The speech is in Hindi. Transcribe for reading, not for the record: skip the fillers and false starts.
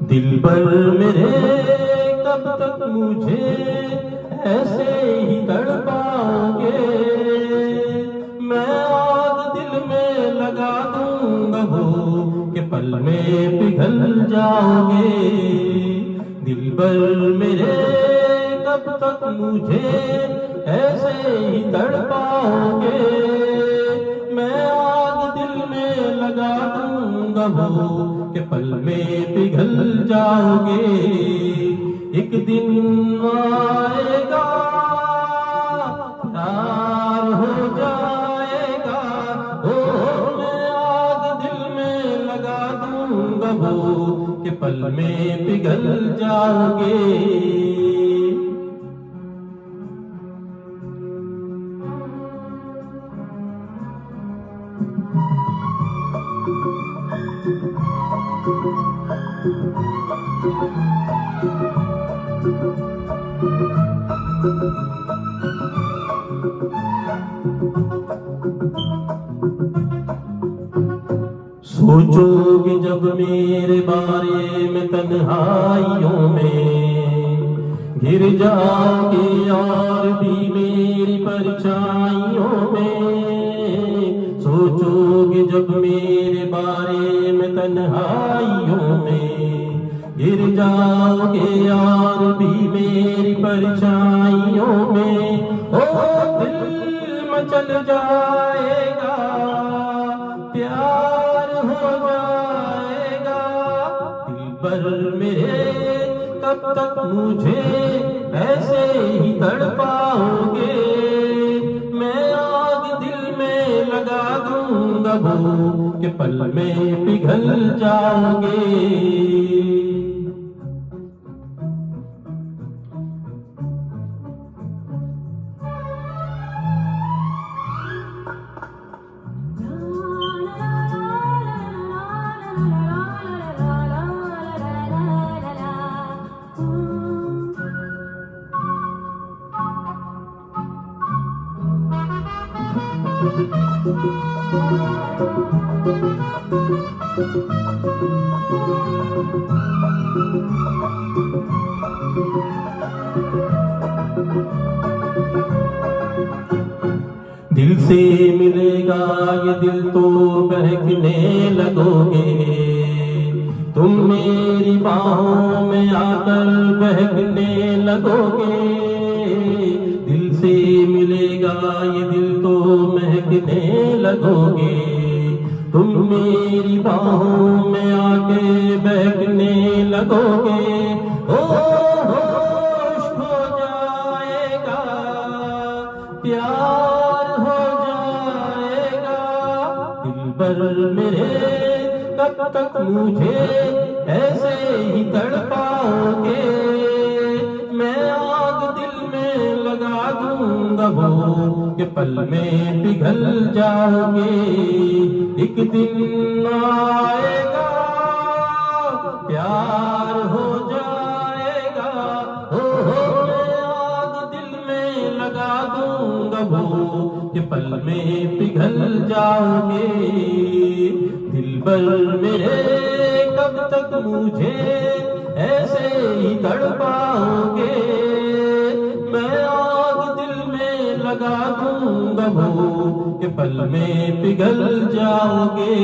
दिलबर मेरे कब तक मुझे ऐसे ही तड़पाओगे। मैं आग दिल में लगा दूंगा वो कि पल में पिघल जाओगे। दिलबर मेरे कब तक मुझे ऐसे ही तड़पाओगे। मैं आग दिल में लगा दूंगा वो कि पल में पिघल जाओगे। एक दिन आएगा प्यार हो जाएगा। ओ मैं आग दिल में लगा दूंगा वो कि पल में पिघल जाओगे। सोचोगे जब मेरे बारे में तन्हाइयों में, घिर जाओगे और भी मेरी परछाइयों में। सोचोगे जब मेरे बारे में तन्हाइयों में, गिर जाओगे और भी मेरी परछाइयों में। ओ दिल मचल जाएगा, प्यार हो जाएगा। दिलबर मेरे कब तक मुझे ऐसे ही तड़पाओगे। मैं आग दिल में लगा दूंगा वो कि पल में पिघल जाओगे। दिल से मिलेगा ये दिल तो बहकने लगोगे। तुम मेरी बाहों में आकर बहकने लगोगे। दिल से मिलेगा ये दिल तो महकने लगोगे। तुम मेरी बाहों में आके बहकने लगोगे। ओ होश हो जाएगा, प्यार हो जाएगा। दिलबर मेरे कब तक मुझे ऐसे ही तड़पाओगे। मैं आग दिल में लगा दूंगा वो कि पल में पिघल जाओगे। एक दिन आएगा प्यार हो जाएगा। मैं आग दिल में लगा दूंगा वो कि पल में पिघल जाओगे। दिलबर मेरे कब तक मुझे ऐसे ही तड़पाओगे। मैं आग दिल में लगा दूंगा वो कि पल में पिघल जाओगे।